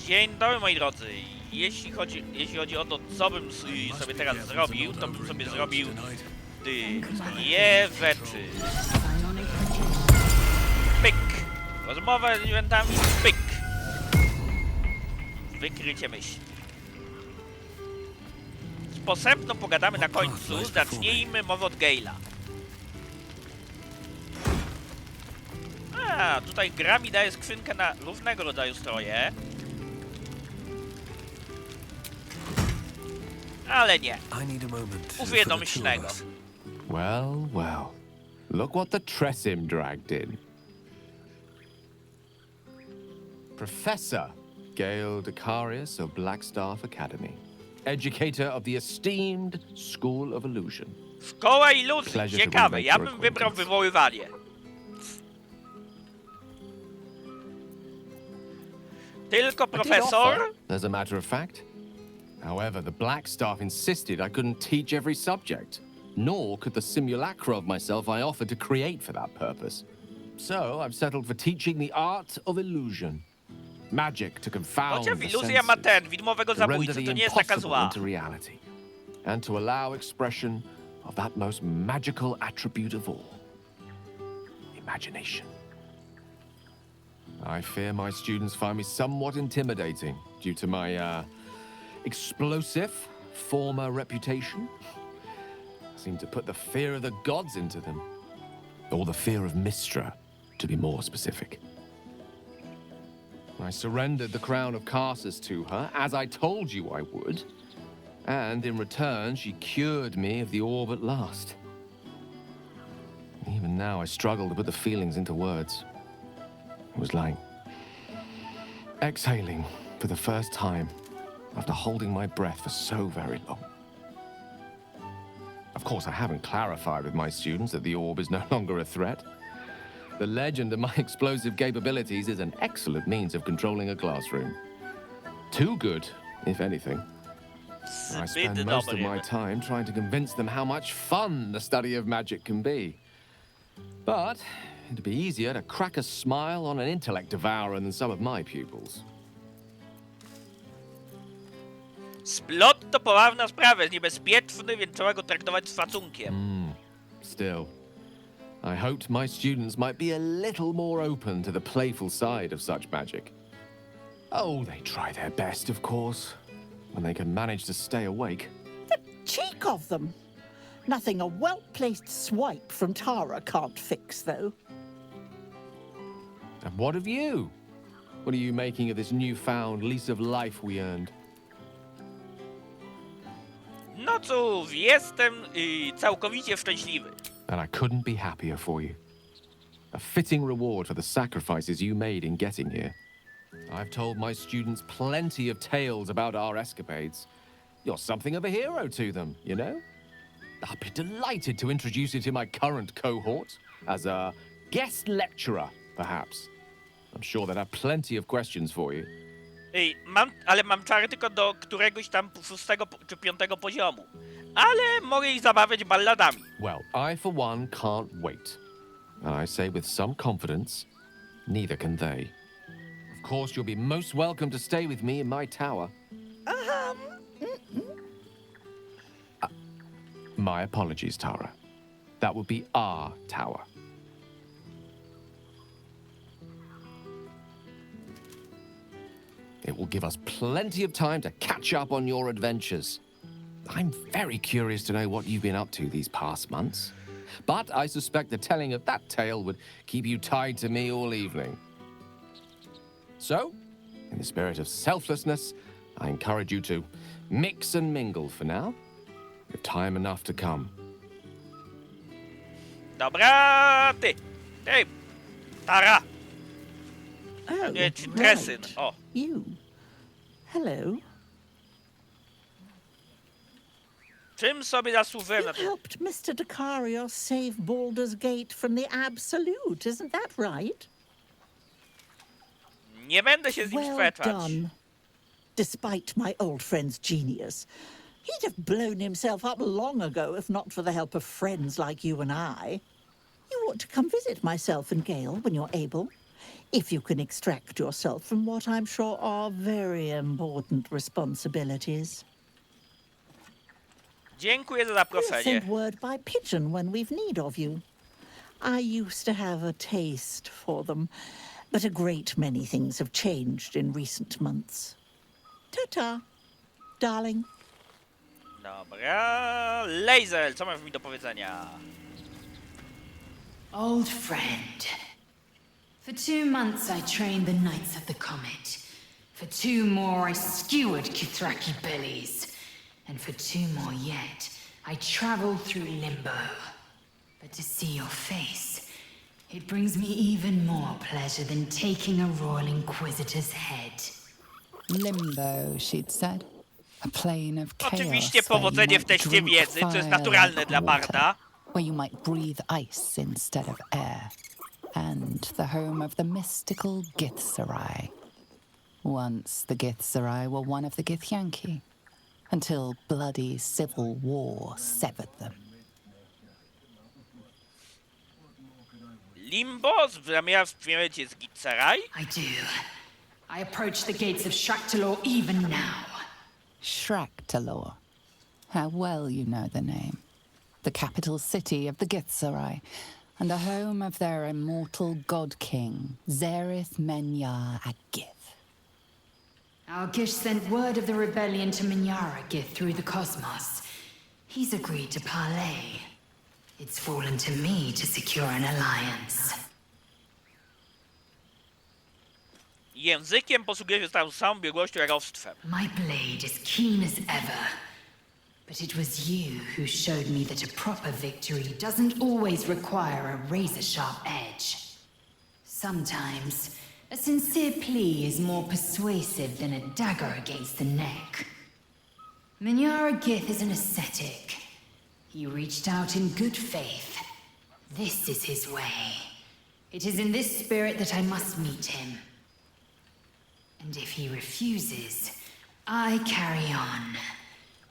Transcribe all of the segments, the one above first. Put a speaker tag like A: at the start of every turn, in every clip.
A: Dzień dobry, moi drodzy. Jeśli chodzi o to, co bym sobie teraz zrobił, to bym sobie zrobił dwie rzeczy. Pyk. Rozmowa z eventami. Pyk. Wykrycie myśli. Posępno pogadamy na końcu. Zacznijmy mowę od Gale'a. A, tutaj gra mi daje skrzynkę na różnego rodzaju stroje. Ale nie. Uwiadomionego.
B: Well, well. Look what the Tresim dragged in. Professor Gale Decarius of Blackstaff Academy. Educator of the esteemed School of Illusion.
A: Szkoła iluzji. Ciekawe. Ja bym wybrał wywoływanie. Tylko profesor?
B: As a matter of fact. However, the Blackstaff insisted I couldn't teach every subject, nor could the simulacra of myself I offered to create for that purpose. So I've settled for teaching the art of illusion. Magic to confound the
A: iluzja ma ten, widmowego
B: senses, to render
A: zabójcę,
B: the
A: to nie jest taka
B: impossible
A: zła.
B: into reality, and to allow expression of that most magical attribute of all, imagination. I fear my students find me somewhat intimidating due to my, explosive former reputation. I seem to put the fear of the gods into them. Or the fear of Mystra, to be more specific. I surrendered the crown of Carsus to her, as I told you I would. And in return, she cured me of the orb at last. Even now, I struggle to put the feelings into words. It was like exhaling for the first time after holding my breath for so very long. Of course, I haven't clarified with my students that the orb is no longer a threat. The legend of my explosive capabilities is an excellent means of controlling a classroom. Too good, if anything. I spend most of my time trying to convince them how much fun the study of magic can be. But it'd be easier to crack a smile on an intellect devourer than some of my pupils.
A: Splot to poważna sprawa, jest niebezpieczny, więc trzeba go traktować z szacunkiem.
B: Still, I hoped my students might be a little more open to the playful side of such magic. Oh, they try their best, of course, when they can manage to stay awake.
C: The cheek of them! Nothing a well-placed swipe from Tara can't fix, though.
B: And what of you? What are you making of this newfound lease of life we earned?
A: No cóż, jestem całkowicie szczęśliwy.
B: And I couldn't be happier for you. A fitting reward for the sacrifices you made in getting here. I've told my students plenty of tales about our escapades. You're something of a hero to them, you know? I'll be delighted to introduce you to my current cohort as a guest lecturer, perhaps. I'm sure they'll have plenty of questions for you.
A: Ale mam czary tylko do któregoś tam 6. czy 5. poziomu. Ale mogę ich zabawiać balladami.
B: Well, I for one can't wait. And I say with some confidence, neither can they. Of course, you'll be most welcome to stay with me in my tower. My apologies, Tara. That would be our tower. It will give us plenty of time to catch up on your adventures. I'm very curious to know what you've been up to these past months. But I suspect the telling of that tale would keep you tied to me all evening. So, in the spirit of selflessness, I encourage you to mix and mingle for now, with time enough to come.
A: Dobra, ty! Ej, Tara!
C: Oh,
A: Nie, czy Tresyn,
C: right.
A: o.
C: You. Hello.
A: Czym sobie zasłużyłem na
C: You
A: to?
C: helped Mr. Decarios save Baldur's Gate from the Absolute, isn't that right?
A: Nie będę się z nim
C: Well
A: sprzeczać.
C: done. Despite my old friend's genius, he'd have blown himself up long ago if not for the help of friends like you and I. You ought to come visit myself and Gale when you're able. if you can extract yourself from what I'm sure are very important responsibilities.
A: Dziękuję za
C: We'll
A: zaproszenie.
C: send word by pigeon when we've need of you. I used to have a taste for them, but a great many things have changed in recent months. Ta-ta, darling.
A: Dobra. Laser, co masz mi do powiedzenia?
D: Old friend. For 2 months I trained the Knights of the Comet. For 2 more I skewered Kithraki bellies. And for 2 more yet, I traveled through limbo. But to see your face, it brings me even more pleasure than taking a Royal Inquisitor's head.
E: Limbo, she'd said. A plane of chaos
A: Oczywiście
E: where you
A: powodzenie w
E: might
A: teście
E: drink
A: wiedzy, co jest
E: fire
A: naturalne
E: like
A: dla
E: water,
A: barda.
E: where you might breathe ice instead of air. And the home of the mystical Githzerai. Once the Githzerai were one of the Githyanki, until bloody civil war severed them.
A: Limbo zamierza wspierać z Gitzerai?
D: I do. I approach the gates of Shraktalor even now.
E: Shraktalor. How well you know the name. The capital city of the Githzerai, and the home of their immortal god king, Zerith Menyar Agith.
D: Our Gish sent word of the rebellion to Minyara Gith through the cosmos. He's agreed to parley. It's fallen to me to secure an alliance.
A: Językiem posługuje się z tą samą biegłością jak ostwem.
D: My blade is keen as ever. But it was you who showed me that a proper victory doesn't always require a razor-sharp edge. Sometimes, a sincere plea is more persuasive than a dagger against the neck. Minyara Gith is an ascetic. He reached out in good faith. This is his way. It is in this spirit that I must meet him. And if he refuses, I carry on.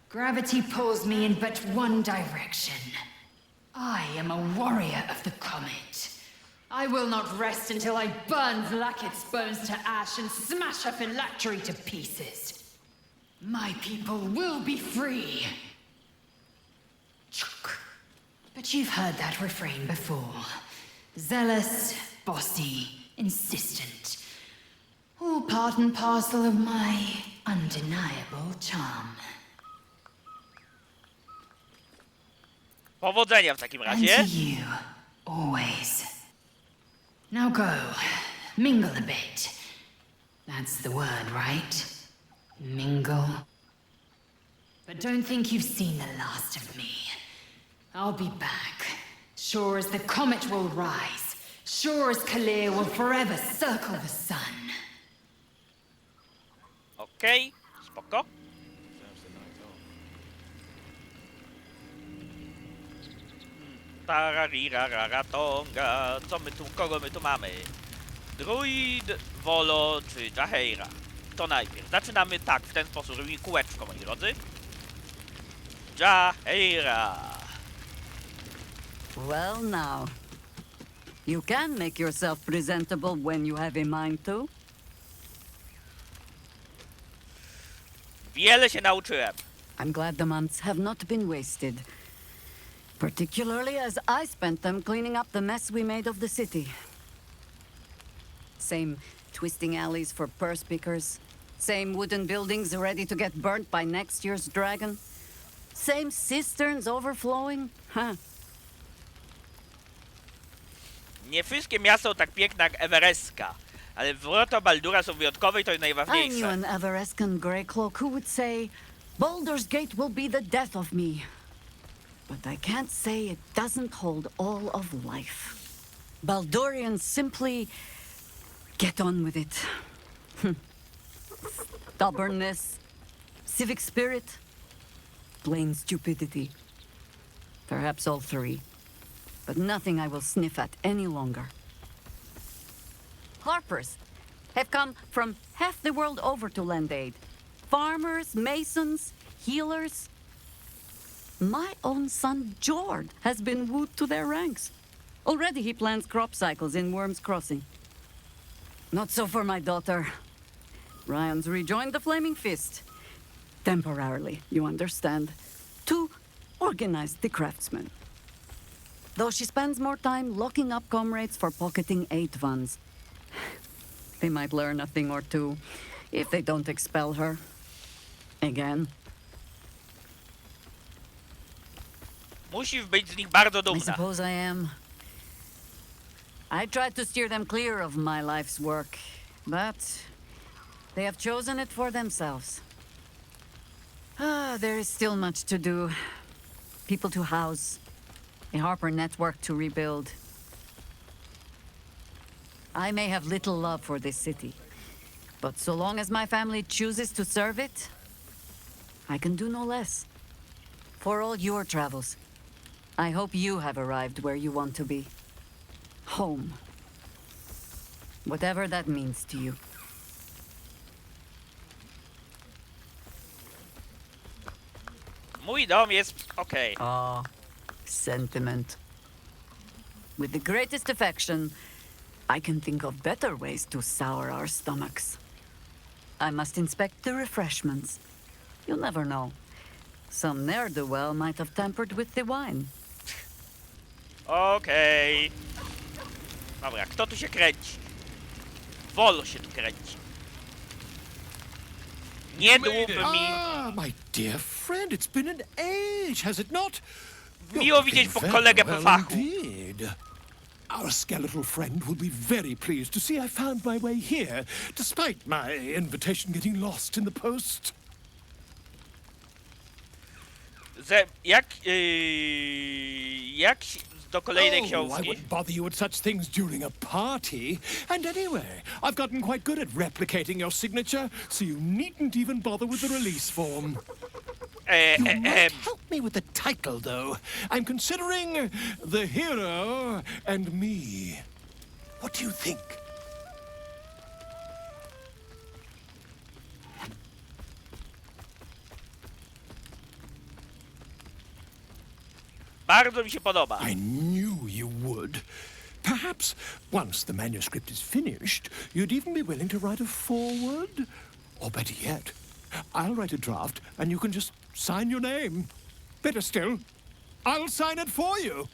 D: Gravity pulls me in but one direction. I am a warrior of the comet. I will not rest until I burn Vlaakith's bones to ash and smash a phylactery to pieces. My people will be free. But you've heard that refrain before. Zealous, bossy, insistent. All part and parcel of my undeniable charm.
A: Powodzenia w takim
D: And to
A: razie.
D: you, always. Now go, mingle a bit. That's the word, right? Mingle. But don't think you've seen the last of me. I'll be back. Sure as the comet will rise. Sure as Kalir will forever circle the sun.
A: Okej, spoko. Tarariraratonga. Co my tu, kogo my tu mamy? Druid, Volo czy Jaheira? To najpierw. Zaczynamy tak, w ten sposób, robimy kółeczko, moi drodzy. Jaheira.
F: Well now, you can make yourself presentable when you have a mind to.
A: Wiele się nauczyłem.
F: I'm glad the months have not been wasted. Particularly as I spent them cleaning up the mess we made of the city. Same twisting alleys for purse pickers. Same wooden buildings ready to get burnt by next year's dragon. Same cisterns overflowing. Huh.
A: Nie wszystkie miasta są tak piękne jak Everestka, ale wrota Baldura są wyjątkowe i to jest
F: I knew
A: najważniejsze.
F: an Everescan Greycloak who would say, Baldur's Gate will be the death of me. But I can't say it doesn't hold all of life. Baldurians simply get on with it. Stubbornness, civic spirit, plain stupidity. Perhaps all three. But nothing I will sniff at any longer. Harpers have come from half the world over to lend aid. Farmers, masons, healers. My own son, Jord, has been wooed to their ranks. Already he plans crop cycles in Worm's Crossing. Not so for my daughter. Ryan's rejoined the Flaming Fist. Temporarily, you understand. To organize the craftsmen. Though she spends more time locking up comrades for pocketing 8 ones. They might learn a thing or two if they don't expel her. Again.
A: Musisz być z nich bardzo
F: I
A: dumna.
F: suppose I am. I tried to steer them clear of my life's work, but they have chosen it for themselves. There is still much to do. People to house, a Harper network to rebuild. I may have little love for this city, but so long as my family chooses to serve it, I can do no less. For all your travels, I hope you have arrived where you want to be. Home. Whatever that means to you.
A: Mój dom jest okej.
F: Ah, sentiment. With the greatest affection, I can think of better ways to sour our stomachs. I must inspect the refreshments. You'll never know. Some ne'er-do-well might have tampered with the wine.
A: Okej. Dobra, kto tu się kręci? Wolo się tu kręci. Nie dłubmy mi.
G: Ah, my dear friend, it's been an age, has it not?
A: Miło widzieć po kolegę po fachu.
G: Indeed. Our skeletal friend will be very pleased to see I found my way here, despite my invitation getting lost in the post.
A: Jak do kolejnej
G: Oh, I
A: książki?
G: wouldn't bother you with such things during a party. And anyway, I've gotten quite good at replicating your signature, so you needn't even bother with the release form. You might help me with the title, though. I'm considering The Hero and Me. What do you think?
A: Bardzo mi się podoba.
G: I knew you would. Perhaps once the manuscript is finished, you'd even be willing to write a foreword. Or better yet, I'll write a draft and you can just sign your name. Better still, I'll sign it for you.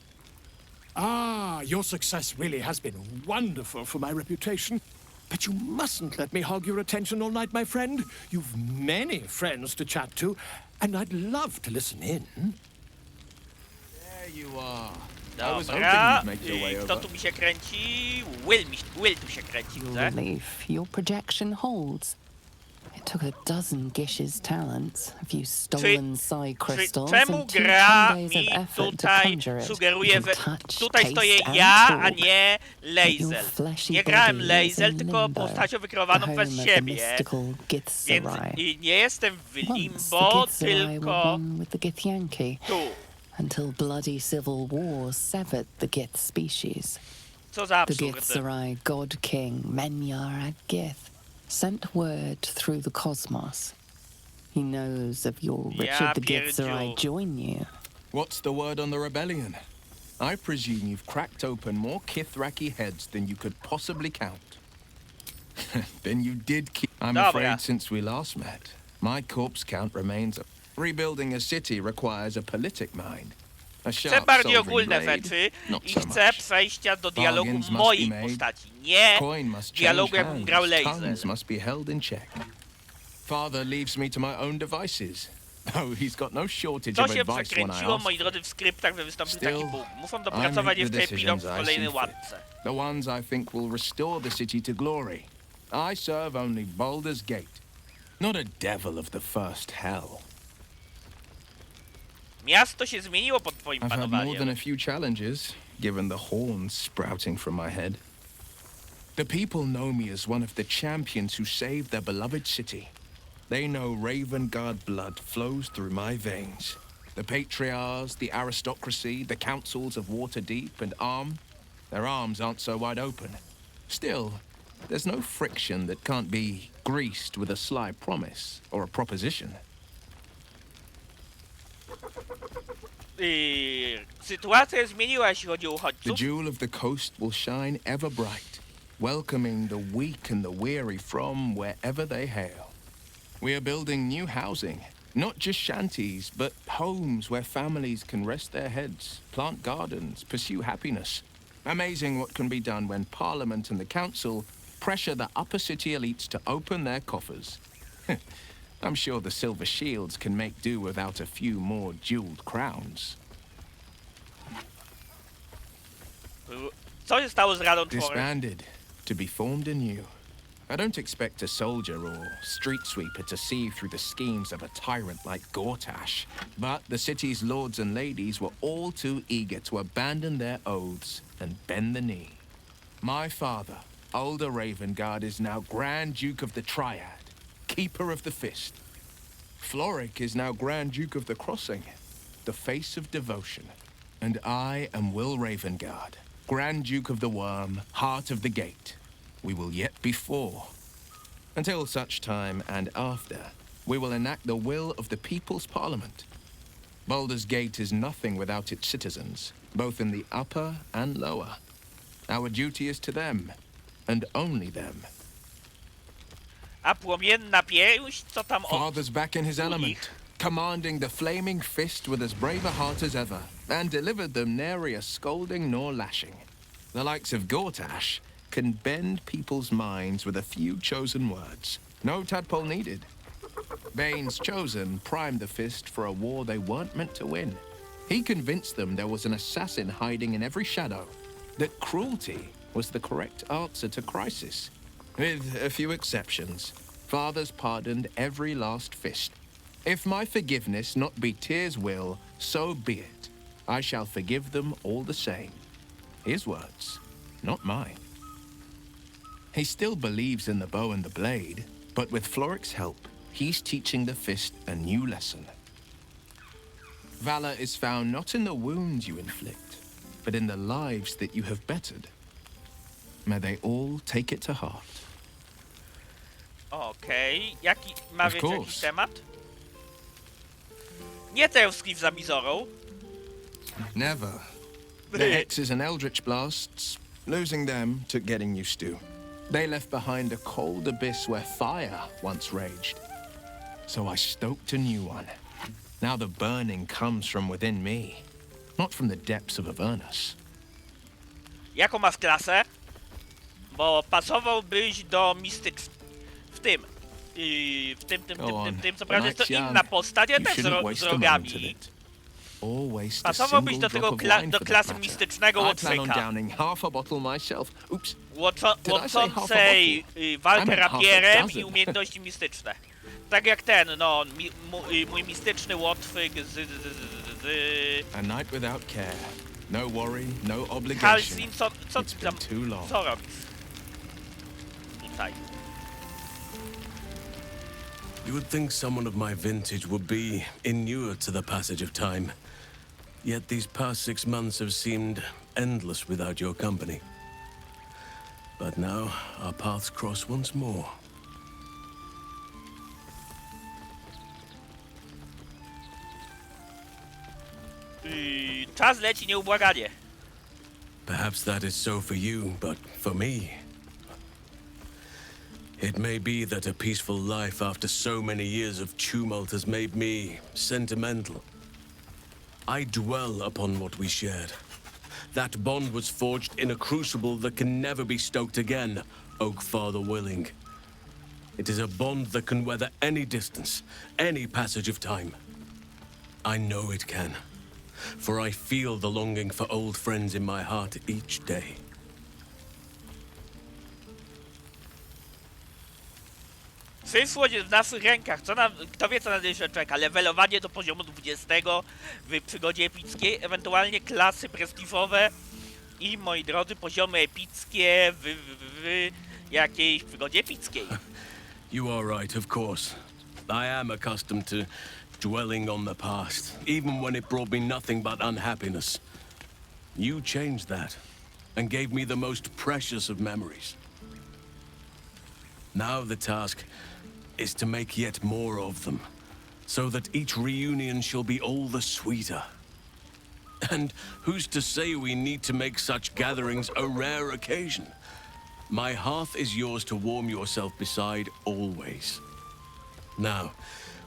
G: Ah, your success really has been wonderful for my reputation. But you mustn't let me hog your attention all night, my friend. You've many friends to chat to, and I'd love to listen in.
B: There you are. I was hoping
A: Dobra,
B: you'd make your way
A: kto
B: over.
A: tu mi się kręci? Will tu się kręci, widzę.
E: Relief, your projection holds. It took a dozen Gish's talents, a few stolen psi crystals,
A: Czemu
E: and 2
A: gra
E: 10 days of
A: mi
E: effort to
A: tutaj
E: conjure it.
A: sugeruje,
E: You
A: że
E: can touch,
A: tutaj
E: taste
A: stoję
E: and
A: ja, a
E: talk.
A: nie
E: Your
A: Lae'zel.
E: fleshy
A: Nie grałem
E: body is
A: Lae'zel,
E: in
A: tylko
E: limbo,
A: postacią
E: the
A: wykreowaną
E: home
A: przez
E: of the
A: siebie.
E: mystical
A: Więc
E: Githzerai.
A: nie jestem w
E: Once the
A: limbo,
E: Githzerai were
A: tylko
E: one with the Githyanki,
A: tu.
E: until bloody civil war severed the Gith species.
A: Co za
E: The
A: absurd.
E: Githzerai god king Menyar Gith sent word through the cosmos. He knows of your Richard the Githzerai
A: pierdziu.
E: join you.
B: What's the word on the rebellion? I presume you've cracked open more Kithraki heads than you could possibly count. Then you did keep... I'm
A: Dobra.
B: afraid since we last met, my corpse count remains... Rebuilding a city requires a politic mind. A
A: Chcę
B: sharp
A: bardziej
B: soldering
A: ogólne
B: blade,
A: rzeczy
B: not
A: i
B: so
A: chcę
B: much.
A: przejścia do dialogu
B: Bargains must
A: mojej
B: be made.
A: postaci. Nie
B: Coin must change
A: dialogu, jakbym grał
B: hands. Tongues
A: Lae'zel.
B: must be held in check. Father leaves me to my own devices. Oh, he's got no shortage
A: To
B: of
A: się
B: advice when I
A: przekręciło,
B: ask.
A: moi drodzy, w skryptach, że wystąpił taki
B: Still,
A: bóg. Muszą
B: I
A: dopracować
B: make the
A: jeszcze epilog w
B: decisions I
A: kolejnej
B: see
A: łapce.
B: fit. The ones I think will restore the city to glory. I serve only Baldur's Gate, not a devil of the first hell.
A: Miasto się zmieniło pod twoim
B: I've had more than
A: panowaniem.
B: a few challenges, given the horns sprouting from my head. The people know me as one of the champions who saved their beloved city. They know Ravenguard blood flows through my veins. The patriarchs, the aristocracy, the councils of Waterdeep and their arms aren't so wide open. Still, there's no friction that can't be greased with a sly promise or a proposition.
A: Sytuacja zmieniła, jeśli chodzi o
B: The
A: uchodźców.
B: jewel of the coast will shine ever bright. welcoming the weak and the weary from wherever they hail. We are building new housing, not just shanties, but homes where families can rest their heads, plant gardens, pursue happiness. Amazing what can be done when Parliament and the Council pressure the upper city elites to open their coffers. I'm sure the Silver Shields can make do without a few more jeweled crowns.
A: Co się stało z Radą Czworek?
B: Disbanded, to be formed anew. I don't expect a soldier or street sweeper to see through the schemes of a tyrant like Gortash, but the city's lords and ladies were all too eager to abandon their oaths and bend the knee. My father, Older Ravengard, is now Grand Duke of the Triad, Keeper of the Fist. Floric is now Grand Duke of the Crossing, the face of devotion. And I am Will Ravengard, Grand Duke of the Worm, Heart of the Gate. We will yet be four. Until such time and after, we will enact the will of the People's Parliament. Baldur's Gate is nothing without its citizens, both in the upper and lower. Our duty is to them, and only them.
A: A płomienna pięść, co tam o...
B: Father's back in his element, commanding the flaming fist with as brave a heart as ever, and delivered them nary a scolding nor lashing. The likes of Gortash can bend people's minds with a few chosen words. No tadpole needed. Bane's chosen primed the fist for a war they weren't meant to win. He convinced them there was an assassin hiding in every shadow, that cruelty was the correct answer to crisis. With a few exceptions, fathers pardoned every last fist. If my forgiveness not be Tyr's will, so be it. I shall forgive them all the same. His words, not mine. He still believes in the bow and the blade, but with Floric's help, he's teaching the fist a new lesson. Valor is found not in the wounds you inflict, but in the lives that you have bettered. May they all take it to heart.
A: Okej, jaki ma
B: Of
A: wiecie
B: course.
A: jakiś temat? Nie Teuskif za Mizorą.
B: Never. The hexes and eldritch blasts, losing them took getting used to. They left behind a cold abyss where fire once raged. So I stoked a new one. Now the burning comes from within me, not from the depths of Avernus.
A: Jaką masz klasę? Bo pasowałbyś do w tym, co prawda jest to inna postać, ale też z rogami. Pasowałbyś do tego do klasy mistycznego łotrzyka. Łączącej walkę rapierem i umiejętności mistyczne. Tak jak ten, no, mój mistyczny łotwyk
B: A night without care. No worry, no obligation.
A: Halsin, co robisz? Tutaj.
H: You would think someone of my vintage would be inured to the passage of time. Yet these past 6 months have seemed endless without your company. But now our paths cross once more.
A: Czas leci nieubłaganie.
H: Perhaps that is so for you, but for me... It may be that a peaceful life after so many years of tumult has made me sentimental. I dwell upon what we shared. That bond was forged in a crucible that can never be stoked again, Oak Father willing. It is a bond that can weather any distance, any passage of time. I know it can, for I feel the longing for old friends in my heart each day.
A: Przyszłość jest w naszych rękach. Kto wie, co nas jeszcze czeka? Levelowanie do poziomu 20 w przygodzie epickiej, ewentualnie klasy prestiżowe i, moi drodzy, poziomy epickie w jakiejś przygodzie epickiej.
H: You are right, of course. I am accustomed to dwelling on the past, even when it brought me nothing but unhappiness. You changed that, and gave me the most precious of memories. Now the task is to make yet more of them, so that each reunion shall be all the sweeter. And who's to say we need to make such gatherings a rare occasion? My hearth is yours to warm yourself beside always. Now,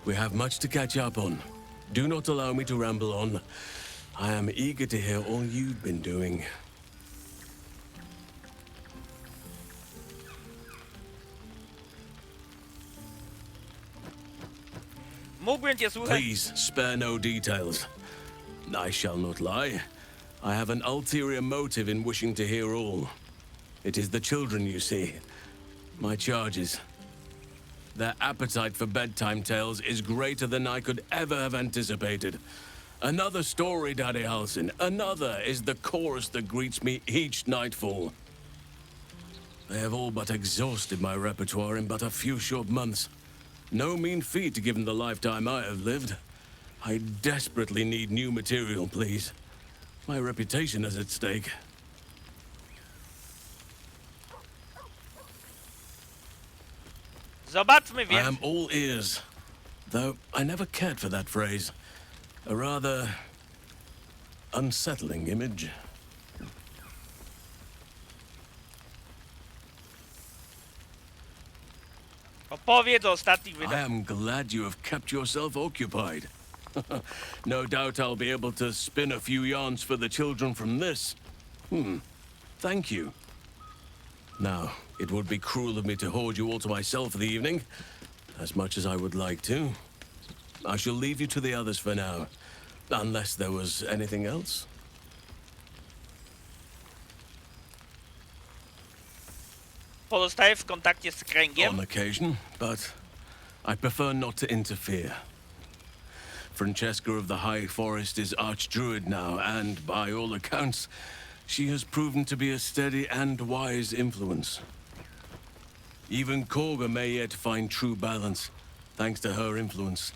H: we have much to catch up on. Do not allow me to ramble on. I am eager to hear all you've been doing.
A: Mógłbym cię słuchać.
H: Please, spare no details. I shall not lie. I have an ulterior motive in wishing to hear all. It is the children, you see. My charges. Their appetite for bedtime tales is greater than I could ever have anticipated. Another story, Daddy Halsin. Another is the chorus that greets me each nightfall. They have all but exhausted my repertoire in but a few short months. No mean feat given the lifetime I have lived. I desperately need new material, please. My reputation is at stake.
A: Zobaczmy
H: I
A: więc.
H: am all ears. Though I never cared for that phrase. A rather unsettling image.
A: Opowiedz o ostatnich
H: I
A: wydarzeniach.
H: am glad you have kept yourself occupied. No doubt I'll be able to spin a few yarns for the children from this. Thank you. Now, it would be cruel of me to hoard you all to myself for the evening, as much as I would like to. I shall leave you to the others for now, unless there was anything else.
A: Pozostaję w kontakcie z kręgiem.
H: On occasion, but I prefer not to interfere. Francesca of the High Forest is Archdruid now, and by all accounts, she has proven to be a steady and wise influence. Even Korga may yet find true balance, thanks to her influence.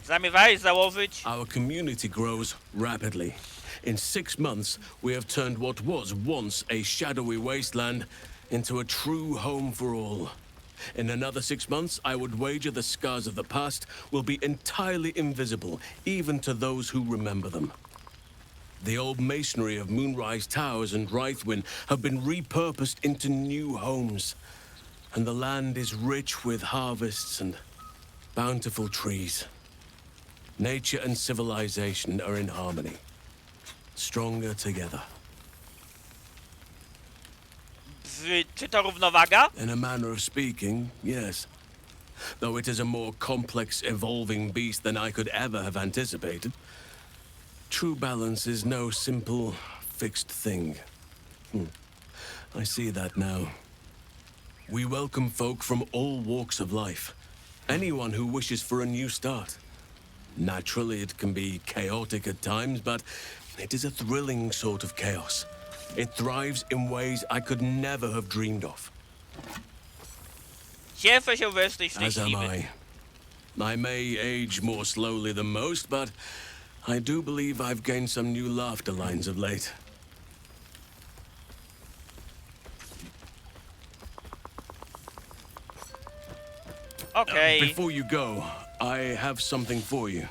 A: Zamierzałeś założyć.
H: Our community grows rapidly. In 6 months, we have turned what was once a shadowy wasteland into a true home for all. In another 6 months, I would wager the scars of the past will be entirely invisible, even to those who remember them. The old masonry of Moonrise Towers and Wraithwin have been repurposed into new homes, and the land is rich with harvests and bountiful trees. Nature and civilization are in harmony, stronger together.
A: Czy to równowaga?
H: In a manner of speaking, yes. Though it is a more complex, evolving beast than I could ever have anticipated. True balance is no simple, fixed thing. I see that now. We welcome folk from all walks of life. Anyone who wishes for a new start. Naturally, it can be chaotic at times, but it is a thrilling sort of chaos. It thrives in ways I could never have dreamed of.
A: Cieszę się, że jesteś
H: As am
A: szczęśliwy.
H: I. I may age more slowly than most, but I do believe I've gained some new laughter lines of late.
A: Okej.
H: Before you go, I have something for you.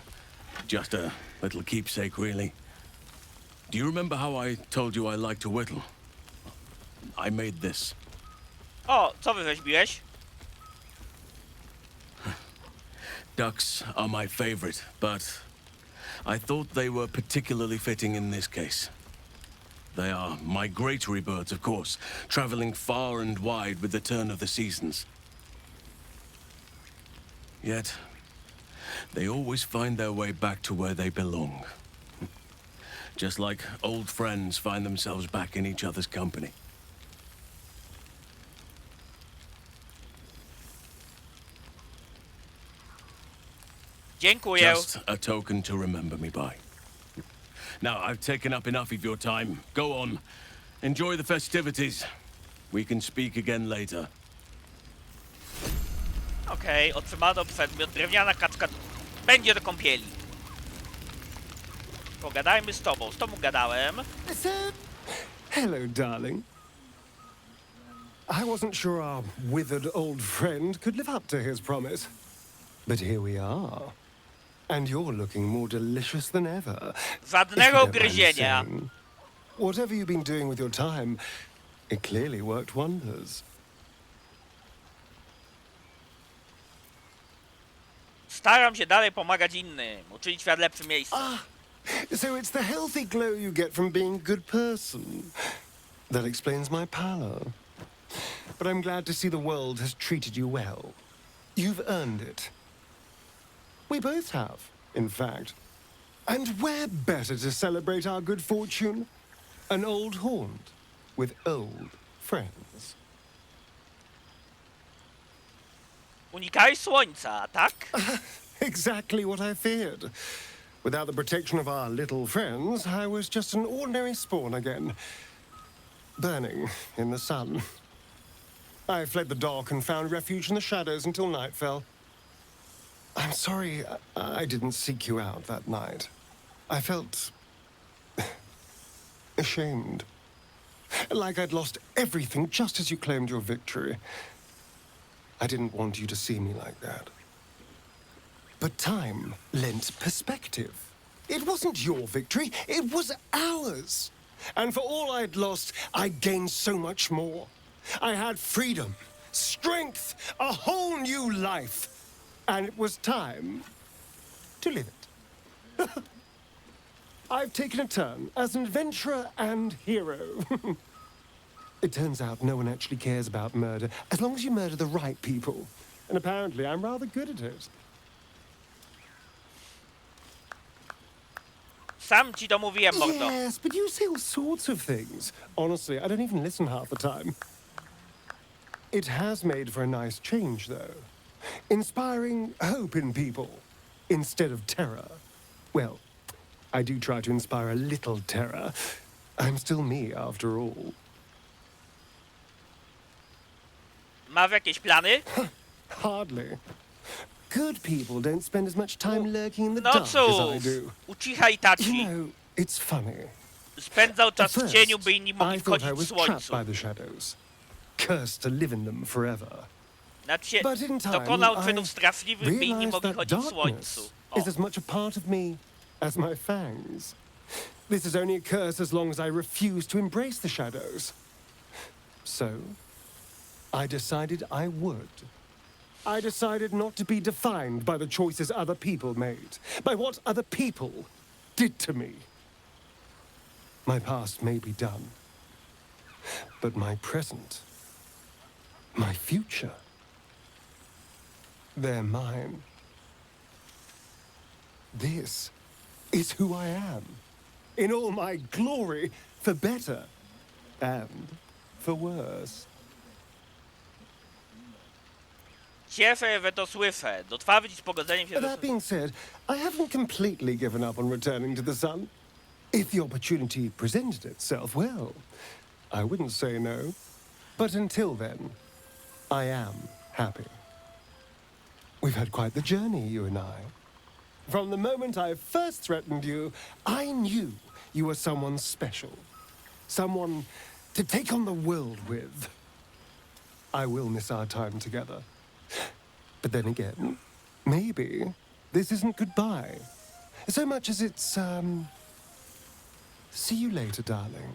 H: Just a little keepsake, really. Do you remember how I told you I like to whittle? I made this.
A: O, co wyrzeźbiłeś?
H: Ducks are my favorite, but I thought they were particularly fitting in this case. They are migratory birds, of course, traveling far and wide with the turn of the seasons. Yet, they always find their way back to where they belong. Just like old friends find themselves back in each other's company.
A: Dziękuję.
H: Just a token to remember me by. Now, I've taken up enough of your time. Go on. Enjoy the festivities. We can speak again later.
A: Okej, otrzymano przedmiot. Drewniana kaczka będzie do kąpieli. Pogadajmy z tobą. Z tobą gadałem.
I: Hello, darling. I wasn't sure our withered old friend could live up to his promise. But here we are. And you're looking more delicious than ever.
A: Żadnego
I: If you don't mind
A: gryzienia.
I: saying. whatever you've been doing with your time, it clearly worked wonders.
A: Staram się dalej pomagać innym, uczynić świat lepszym miejscem.
I: So it's the healthy glow you get from being a good person. That explains my pallor. But I'm glad to see the world has treated you well. You've earned it. We both have, in fact. And where better to celebrate our good fortune? An old haunt with old friends.
A: Unikaj słońca, tak?
I: Exactly what I feared. Without the protection of our little friends, I was just an ordinary spawn again. Burning in the sun. I fled the dock and found refuge in the shadows until night fell. I'm sorry I didn't seek you out that night. I felt ashamed. Like I'd lost everything just as you claimed your victory. I didn't want you to see me like that. But time lent perspective. It wasn't your victory, it was ours. And for all I'd lost, I gained so much more. I had freedom, strength, a whole new life. And it was time to live it. I've taken a turn as an adventurer and hero. It turns out no one actually cares about murder, as long as you murder the right people. And apparently I'm rather good at it.
A: Sam ci to mówiłem, mordo.
I: Yes, but you say all sorts of things. Honestly, I don't even listen half the time. It has made for a nice change, though. Inspiring hope in people instead of terror. Well, I do try to inspire a little terror. I'm still me, after all.
A: Masz jakieś plany?
I: Hardly. Good people don't spend as much time lurking in the
A: No
I: dark as I
A: cóż,
I: do.
A: Uchiha
I: You
A: Itachi
I: know, it's funny.
A: spędzał czas
I: At
A: w cieniu,
I: first,
A: by inni
I: I
A: mogli
I: thought I
A: wchodzić w
I: was trapped
A: słońcu.
I: by the shadows, cursed to live in them forever.
A: Znaczy się,
I: But in time,
A: dokonał
I: I
A: czynów straszliwych, by inni
I: realized
A: mogli
I: that
A: chodzić w
I: darkness
A: słońcu. O.
I: is as much a part of me as my fangs. This is only a curse as long as I refuse to embrace the shadows. So, I decided I would. I decided not to be defined by the choices other people made, by what other people did to me. My past may be done, but my present, my future, they're mine. This is who I am, in all my glory, for better and for worse.
A: Cieszę, że to słyszę. Dotwardzić z pogodzeniem się
I: That being said, I haven't completely given up on returning to the sun. If the opportunity presented itself, well, I wouldn't say no. But until then, I am happy. We've had quite the journey, you and I. From the moment I first threatened you, I knew you were someone special. Someone to take on the world with. I will miss our time together. But then again, maybe this isn't goodbye. So much as it's, see you later, darling.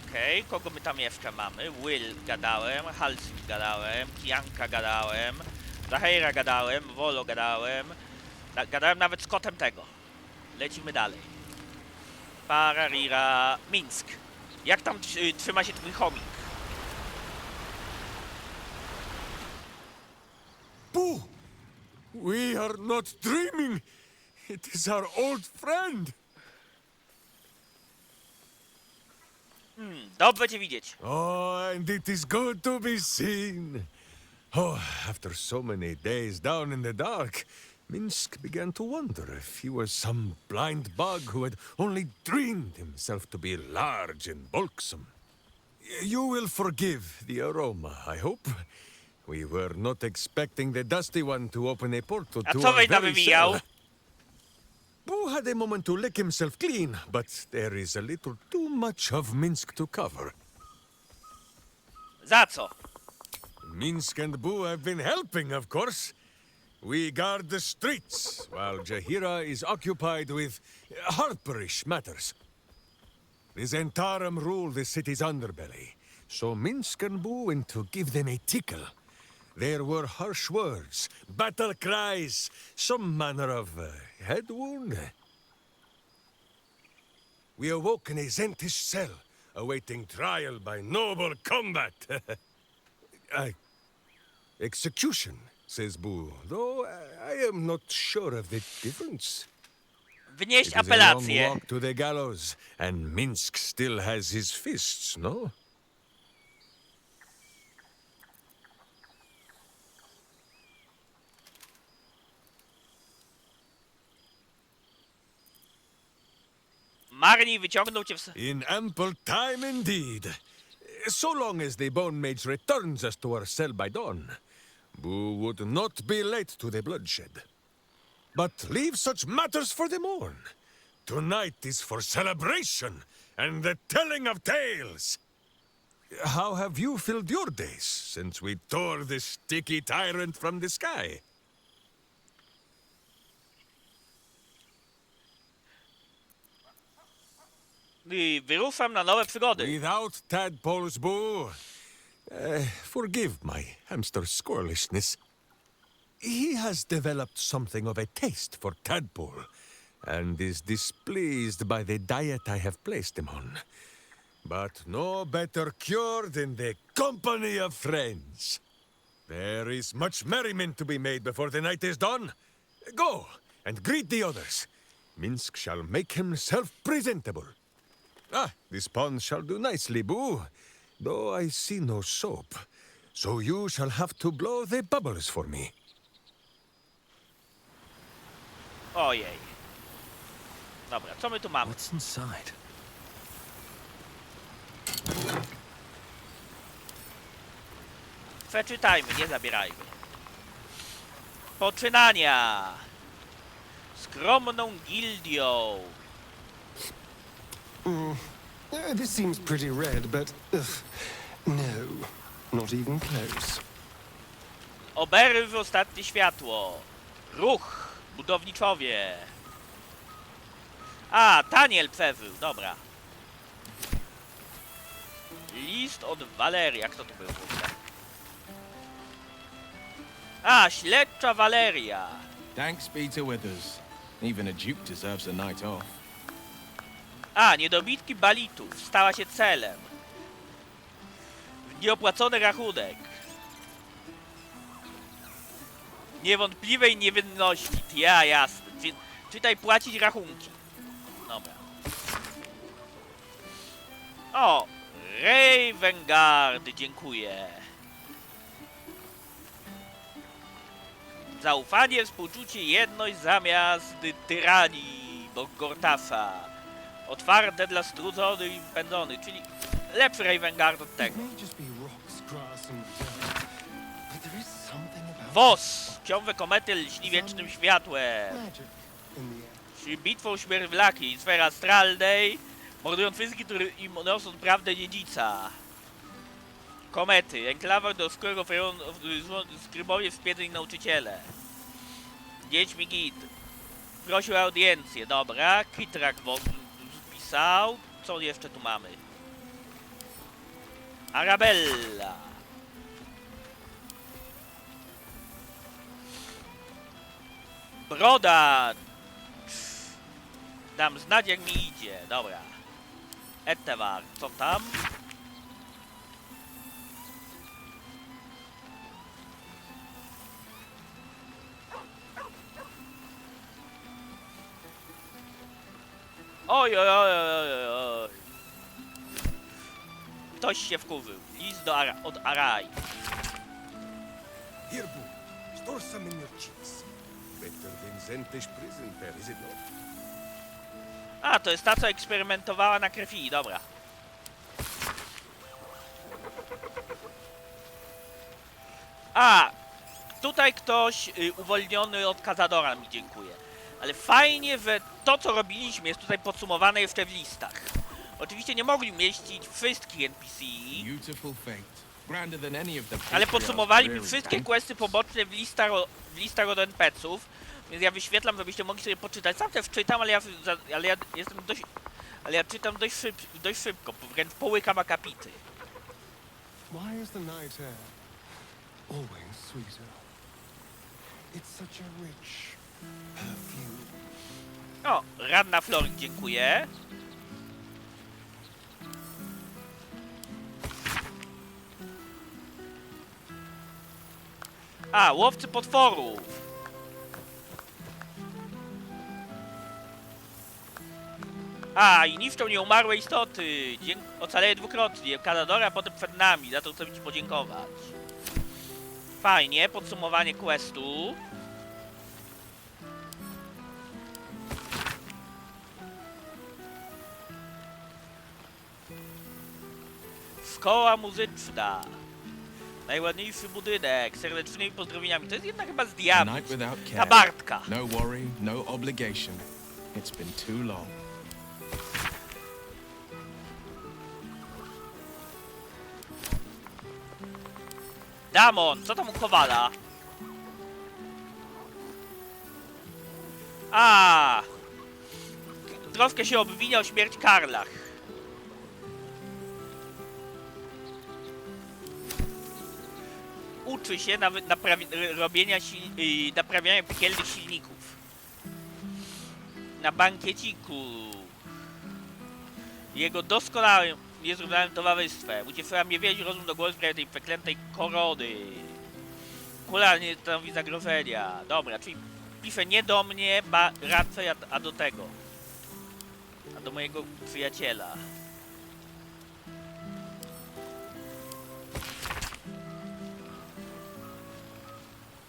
A: Okej, kogo my tam jeszcze mamy? Will gadałem, Halsey gadałem, Kianka gadałem, Zaheira gadałem, Volo gadałem. Gadałem nawet z kotem tego. Lecimy dalej. Pararira, Minsk. Jak tam trzyma się twój chomik?
J: Boo! We are not dreaming! It is our old friend!
A: Dobrze cię widzieć.
J: Oh, and it is good to be seen. Oh, after so many days down in the dark, Minsk began to wonder if he was some blind bug who had only dreamed himself to be large and bulksome. You will forgive the aroma, I hope. We were not expecting the Dusty One to open a portal
A: A
J: to
A: co
J: our
A: weź
J: very
A: nawywijał?
J: cell. Boo had a moment to lick himself clean, but there is a little too much of Minsk to cover.
A: Za co?
J: Minsk and Boo have been helping, of course. We guard the streets, while Jaheira is occupied with harperish matters. The Zentarum rule the city's underbelly, so Minsk and Boo went to give them a tickle. There were harsh words, battle cries, some manner of head wound. We awoke in a Zentish cell, awaiting trial by noble combat. Execution, says Boo, though I am not sure of the difference.
A: Wnieść
J: It is a long
A: apelację.
J: walk to the gallows, and Minsk still has his fists, no?
A: Marni wyciągnął cię w...
J: In ample time indeed. So long as the Bone Mage returns us to our cell by dawn, Boo would not be late to the bloodshed. But leave such matters for the morn. Tonight is for celebration and the telling of tales. How have you filled your days since we tore the sticky tyrant from the sky?
A: Wyruszam na nowe przygody.
J: Without tadpoles, Boo. Forgive my hamster squirrelishness. He has developed something of a taste for tadpole, and is displeased by the diet I have placed him on. But no better cure than the company of friends. There is much merriment to be made before the night is done. Go and greet the others. Minsk shall make himself presentable. Ah, this pond shall do nicely, Boo, though I see no soap. So you shall have to blow the bubbles for me.
A: Ojej. Dobra, co my tu mamy?
G: What's inside?
A: Przeczytajmy, nie zabierajmy. Poczynania. Skromną gildią.
I: This seems pretty red, but no, not even close.
A: Oberwy ostatnie światło. Ruch. Budowniczowie. A, Taniel przeżył, dobra. List od Walerii. Jak to tu było w ogóle? A, śledcza Waleria.
B: Thanks be to Withers. Even a duke deserves a night off.
A: A, niedobitki balitów. Stała się celem. Nieopłacony rachunek. Niewątpliwej niewinności. Ja, jasne. Czytaj płacić rachunki. Dobra. O! Ravengard, dziękuję. Zaufanie, współczucie, jedność zamiast tyranii Bogortasa. Otwarte dla strudzonych i pędzonych, czyli lepszy Ravengard od tego. Wos! Książę komety lśni wiecznym światłem. Bitwą śmierwlaki, sfera astralnej, mordując wszystkich, którzy im niosą prawdę dziedzica. Komety, enklawa do skórego skrybowie wspiedzeni nauczyciele. Dziećmi git. Prosił o audiencję, dobra. Kitrak pisał. Co jeszcze tu mamy? Arabella. Broda. Dam znać, jak mi idzie. Dobra. Etewar, co tam? Oj, oj, oj, oj, oj. Ktoś się wkurzył. List od Arai.
J: Here, Boo. Store some in your cheeks. Better than Zentish prison fare, is it not?
A: A, to jest ta, co eksperymentowała na krwi. Dobra. A, tutaj ktoś uwolniony od Kazadora mi dziękuję. Ale fajnie, że to, co robiliśmy, jest tutaj podsumowane jeszcze w listach. Oczywiście nie mogli mieścić wszystkich NPC.
B: Beautiful fate. grander than any of the
A: Ale
B: patriarch's
A: podsumowali mi
B: dreary
A: wszystkie
B: tank.
A: questy poboczne w listach od NPC-ów, więc ja wyświetlam, żebyście mogli sobie poczytać. Sam też czytam, ale ja jestem dość... Ale ja czytam dość szybko, wręcz połykam akapity.
I: Why is the night air always sweeter? It's such a rich perfume.
A: O, radna Florik, dziękuję. A, łowcy potworów. A, i niszczą nieumarłe istoty. Ocaleje dwukrotnie. Kanadora, a potem przed nami. Za to chcę ci podziękować. Fajnie, podsumowanie questu. Szkoła muzyczna. Najładniejszy budynek. Serdecznymi pozdrowieniami. To jest jednak chyba z diabli.
B: Night without
A: Ta
B: care.
A: Bartka.
B: No worry, no obligation. It's been too long.
A: Damon, co tam u Kowala? A, troszkę się obwinia o śmierć Karlach. Uczy się nawet naprawiania piekielnych silników. Na bankieciku. Jego doskonałym, niezrównanym towarzystwem ucieszyła mnie wieść rozum do głosu w sprawie tej przeklętej korony. Kula nie stanowi zagrożenia. Dobra, czyli pisze nie do mnie, raczej, a do tego. A do mojego przyjaciela.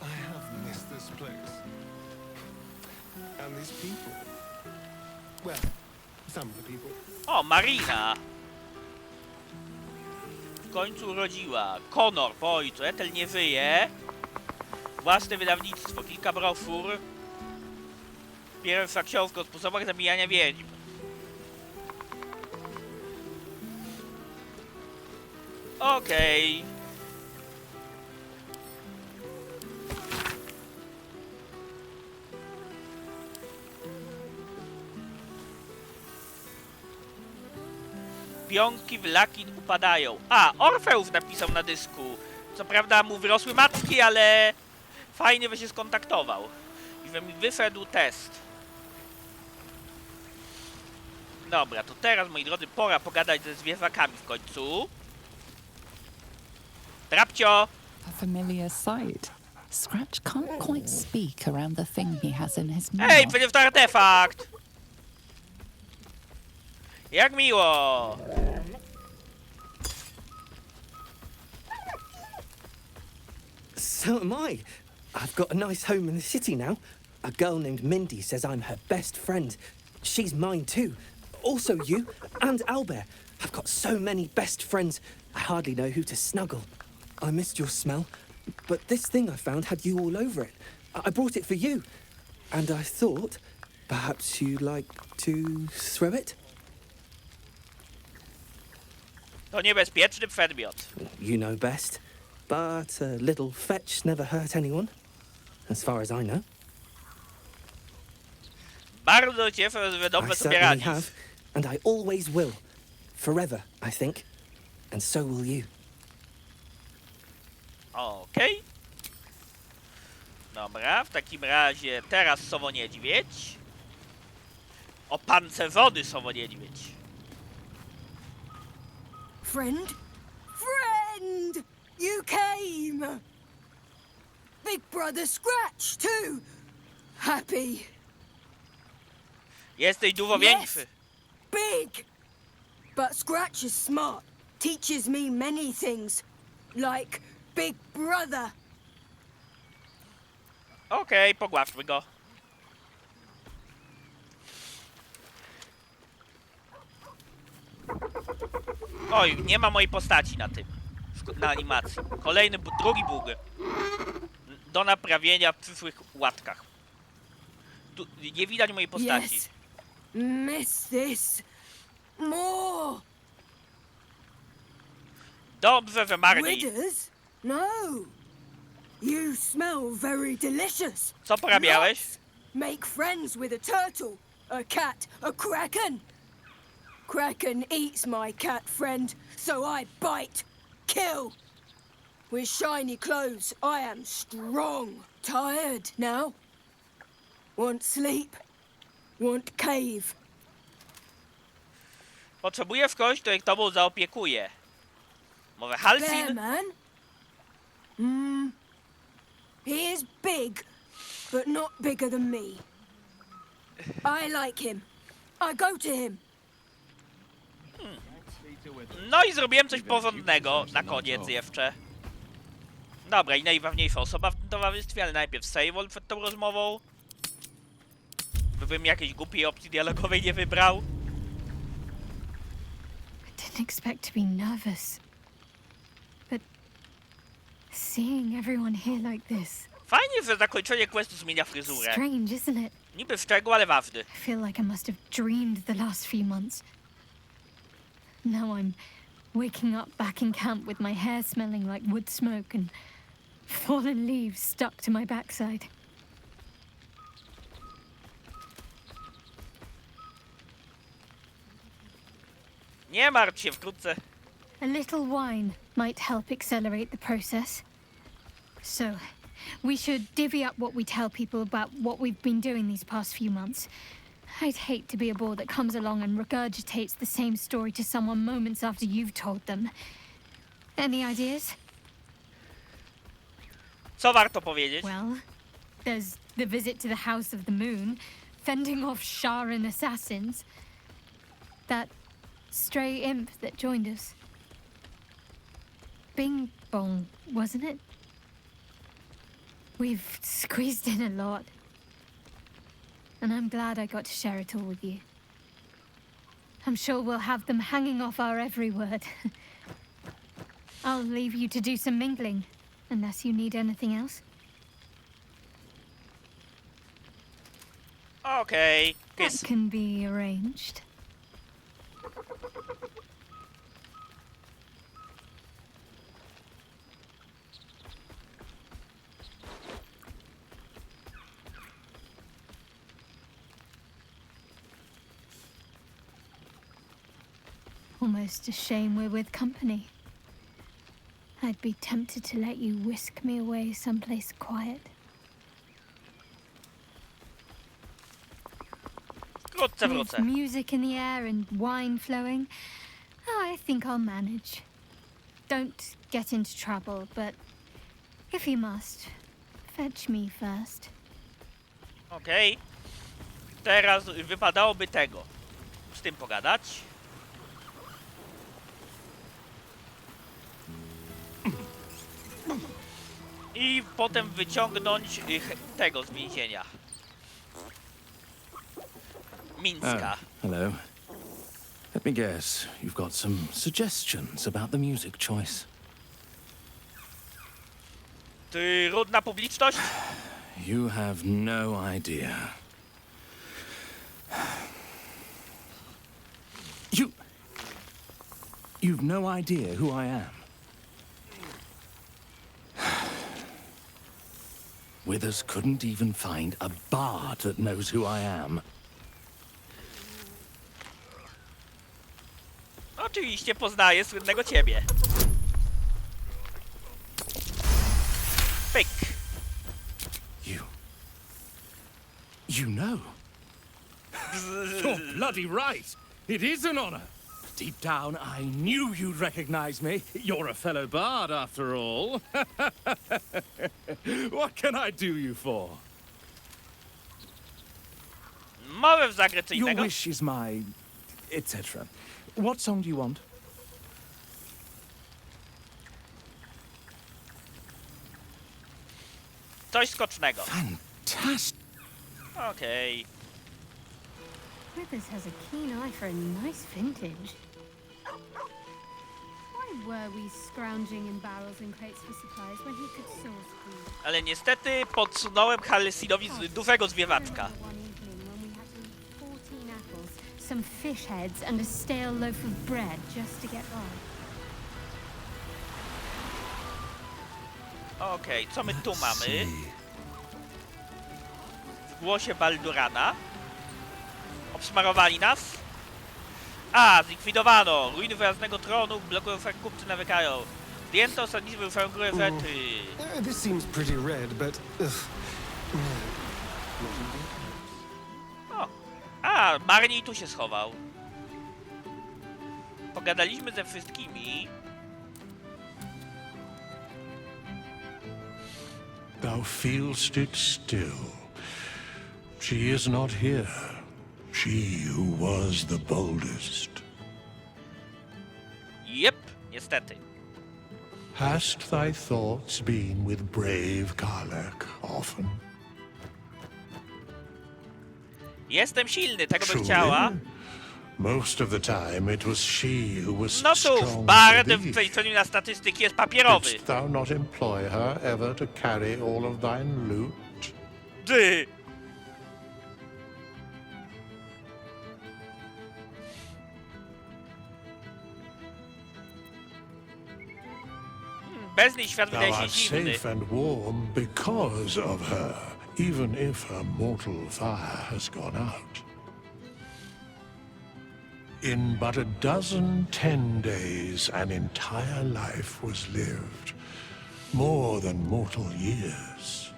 I: I have missed this place. And these people. Well, some of the people.
A: O, Marina! W końcu urodziła. Konor po ojcu. Ethel nie żyje. Własne wydawnictwo. Kilka broszur. Pierwsza książka o sposobach zabijania wiedźm. Okej. Pionki w Lakin upadają. A, Orfeusz napisał na dysku. Co prawda mu wyrosły macki, ale fajnie, że się skontaktował. I że mi wyszedł test. Dobra, to teraz, moi drodzy, pora pogadać ze zwierzakami w końcu. Trapcio!
E: A familiar sight. Scratch can't quite speak around the thing he has in his mouth.
A: Ej, przecież to artefakt! Jak miło!
K: So am I. I've got a nice home in the city now. A girl named Mindy says I'm her best friend. She's mine too. Also you and Albert. I've got so many best friends, I hardly know who to snuggle. I missed your smell, but this thing I found had you all over it. I brought it for you. And I thought, perhaps you'd like to throw it?
A: To niebezpieczny przedmiot.
K: You know best. But a little fetch never hurt anyone, as far as I know.
A: Bardzo cieszę, że
K: I
A: dobrze sobie
K: certainly
A: radzisz.
K: have, and I always will. Forever, I think. And so will you.
A: Okej. Dobra, w takim razie teraz Sowo-niedźwiedź. Opancerzony Sowo-niedźwiedź.
L: Friend? Friend! You came! Big brother Scratch, too! Happy.
A: Jesteś dużo większy.
L: Big! But Scratch is smart. Teaches me many things. Like Big Brother.
A: Okej, pogłaszmy go. Oj, nie ma mojej postaci na tym. Na animacji. Kolejny, drugi bug. Do naprawienia w przyszłych łatkach. Tu nie widać mojej postaci.
L: Yes. Miss this. More.
A: Dobrze, że marni.
L: Withers? No. You smell very delicious.
A: Co porabiałeś?
L: Lots. Make friends with a turtle, a cat, a kraken. Kraken eats my cat friend, so I bite, kill. With shiny clothes, I am strong. Tired now. Want sleep. Want cave.
A: Potrzebujesz kogoś, kto tobą zaopiekuje. Może Halsin?
L: Bear man? He is big, but not bigger than me. I like him. I go to him.
A: No i zrobiłem coś porządnego na koniec jeszcze. Dobra, i najważniejsza osoba w tym towarzystwie, ale najpierw Sejwol przed tą rozmową. Bym jakiejś głupiej opcji dialogowej nie wybrał.
M: I didn't expect to be nervous. But seeing everyone here like this.
A: Fajnie, że zakończenie questu zmienia fryzurę.
M: Strange, isn't it?
A: Niby szczegół, ale ważny.
M: I feel like I must have dreamed the last few months. Now I'm waking up back in camp with my hair smelling like wood smoke and fallen leaves stuck to my backside.
A: Nie martw się, wkrótce.
M: A little wine might help accelerate the process. So, we should divvy up what we tell people about what we've been doing these past few months. I'd hate to be a bore that comes along and regurgitates the same story to someone moments after you've told them. Any ideas?
A: Co warto powiedzieć?
M: Well, there's the visit to the House of the Moon, fending off Sharan assassins. That stray imp that joined us. Bing bong, wasn't it? We've squeezed in a lot. And I'm glad I got to share it all with you. I'm sure we'll have them hanging off our every word. I'll leave you to do some mingling, unless you need anything else.
A: Okej.
M: That can be arranged. Almost a shame we're with company. I'd be tempted to let you whisk me away someplace quiet.
A: Wkrótce
M: With
A: wrócę.
M: music in the air and wine flowing, I think I'll manage. Don't get into trouble, but if you must, fetch me first.
A: Okej. Teraz wypadałoby tego. Z tym pogadać. I potem wyciągnąć tego z więzienia. Mińska.
N: Hello. Let me guess, you've got some suggestions about the music choice.
A: Trudna publiczność?
N: You have no idea. You've no idea who I am. Withers couldn't even find a bard that knows who I am.
A: Oczywiście poznaję słynnego ciebie. Pyk.
N: You know. You're bloody right. It is an honor. Deep down, I knew you'd recognize me. You're a fellow bard, after all. What can I do you for?
A: Możesz zagrać co
N: Your
A: innego?
N: wish is my... etc. What song do you want?
A: Coś skocznego.
N: Fantastic.
A: Okej.
M: Withers has a keen eye for a nice vintage. Why were we scrounging in barrels and crates for supplies when he could source food?
A: Ale niestety podsunąłem Halsinowi dużego zwierzaczka.
M: One evening when we had to eat 14 apples, some fish heads and a stale loaf of bread just to get by.
A: Okej, co my tu mamy? W głosie Baldurana. Obsmarowali nas. A, zlikwidowano! Ruiny wyjaznego tronu blokują kupcy nawykają. Zdjęto osadnicy rufają górę fety.
I: This seems pretty red, but...
A: O! A, Marni tu się schował. Pogadaliśmy ze wszystkimi.
O: Thou feelst it still. She is not here. She who was the boldest.
A: Jep, niestety.
O: Hast thy thoughts been with brave Karlak often?
A: Jestem silny, tego by
O: Truly?
A: chciała.
O: Most of the time it was she who was
A: No cóż,
O: strong
A: Bard
O: to
A: w
O: thee.
A: przeliczeniu na statystyki jest papierowy.
O: Didst thou not employ her ever to carry all of thine loot?
A: Ty! Bez niej świat
O: Thou
A: wydaje się
O: art
A: zimny.
O: safe and warm because of her, even if her mortal fire has gone out. In but a 10 days, an entire life was lived. More than mortal years.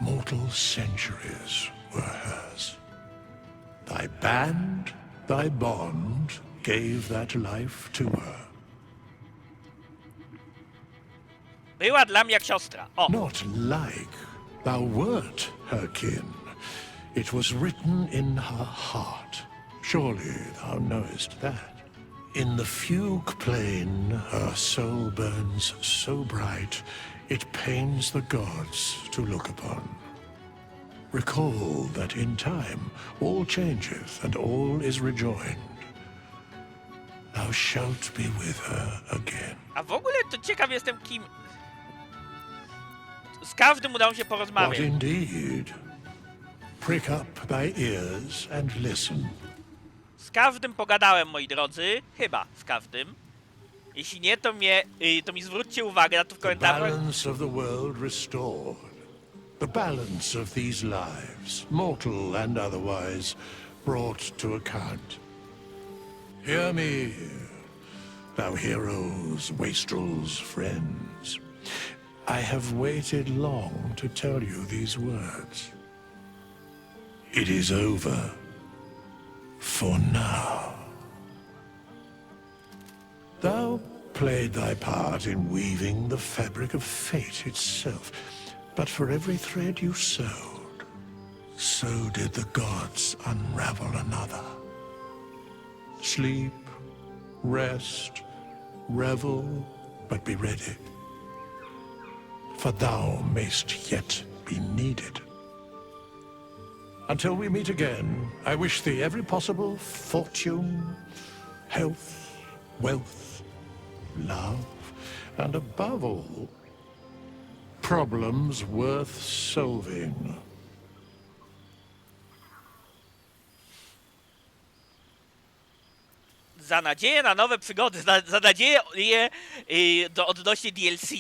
O: Mortal centuries were hers. Thy band, thy bond, gave that life to her.
A: Była dla mnie jak siostra. O!
O: Not like thou wert her kin. It was written in her heart. Surely thou knowest that. In the fugue plain her soul burns so bright, it pains the gods to look upon. Recall that in time all changeth and all is rejoined. Thou shalt be with her again.
A: A w ogóle to ciekaw jestem kim... Z każdym udało się
O: What
A: porozmawiać.
O: indeed? Prick up thy ears and listen.
A: Z każdym pogadałem, moi drodzy. Chyba z każdym. Jeśli nie, to mi zwróćcie uwagę na to w
O: The
A: komentarzach.
O: balance of the world restored. The balance of these lives, mortal and otherwise, brought to account. Hear me, thou heroes, wastrels, friends. I have waited long to tell you these words. It is over. For now. Thou played thy part in weaving the fabric of fate itself, but for every thread you sewed, so did the gods unravel another. Sleep, rest, revel, but be ready, for thou mayst yet be needed. Until we meet again, I wish thee every possible fortune, health, wealth, love, and above all, problems worth solving.
A: Za nadzieję na nowe przygody, za nadzieję odnośnie DLC,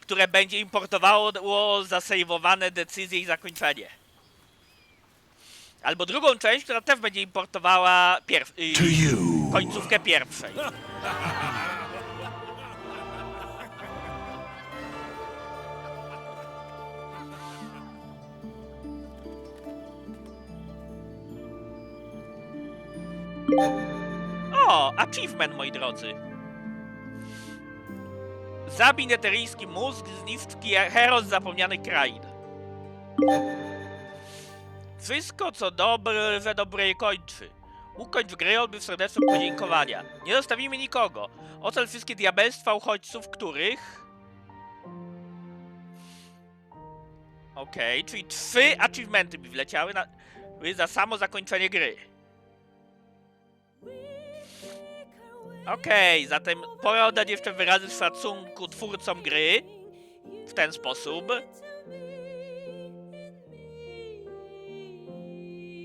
A: które będzie importowało zasejwowane decyzje i zakończenie. Albo drugą część, która też będzie importowała końcówkę pierwszej. O, achievement, moi drodzy. Zabij neteryjski mózg, zniszcz hero z zapomnianych krain. Wszystko, co dobre, we dobre kończy. Ukończ grę, odbyw serdeczne podziękowania. Nie zostawimy nikogo. Ocal wszystkie diabelstwa uchodźców, których... Okej, czyli 3 achievementy mi wleciały za samo zakończenie gry. Okej, zatem pora oddać jeszcze wyrazy szacunku twórcom gry. W ten sposób.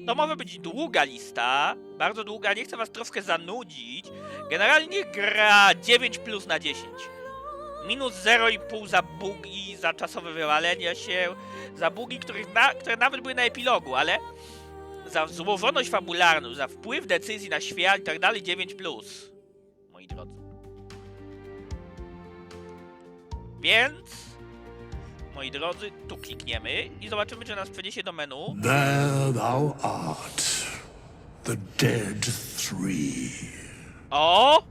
A: To może być długa lista, bardzo długa, nie chcę was troszkę zanudzić. Generalnie gra 9+/10. Minus 0,5 za bugi, za czasowe wywalenie się, za bugi, które nawet były na epilogu, ale za złożoność fabularną, za wpływ decyzji na świat i tak dalej 9+, moi drodzy. Więc, moi drodzy, tu klikniemy i zobaczymy, czy nas przeniesie do menu.
O: There thou art, the dead three.
A: O!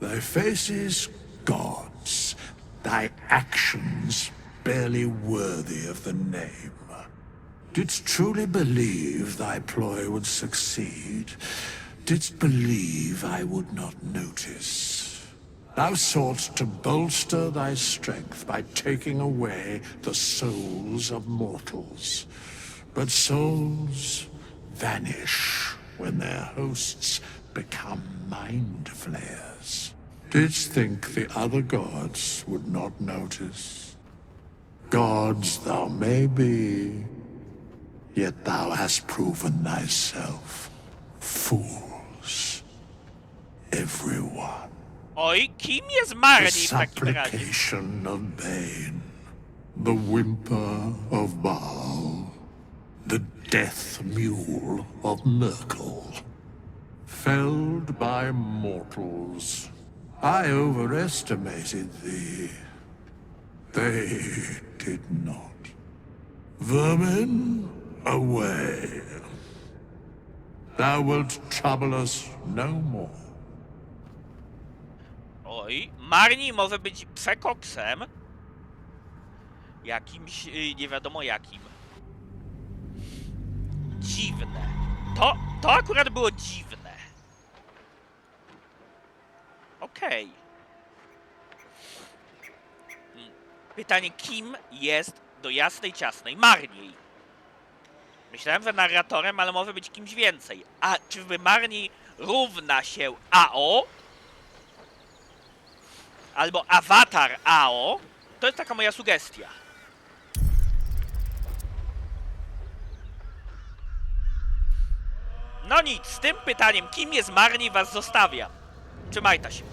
O: Thy faces gods, thy actions barely worthy of the name. Didst truly believe thy ploy would succeed? Didst believe I would not notice? Thou soughtst to bolster thy strength by taking away the souls of mortals. But souls vanish when their hosts become mind flayers. Didst think the other gods would not notice? Gods thou may be, yet thou hast proven thyself fools, everyone.
A: Oj, kim jest Marnie
O: The
A: w takim razie?
O: supplication of Bane, the whimper of Baal, the death mule of Merkel. Felled by mortals, I overestimated thee. They did not. Vermin, away. Thou wilt trouble us no more.
A: Oj, Marnie może być przekoksem. Jakimś, nie wiadomo jakim. Dziwne. To akurat było dziwne. Okej. Pytanie, kim jest do jasnej ciasnej Marnie? Myślałem, że narratorem, ale może być kimś więcej. A czyżby Marnie równa się AO? Albo awatar AO? To jest taka moja sugestia. No nic, z tym pytaniem, kim jest Marnie, was zostawiam. Trzymajcie się.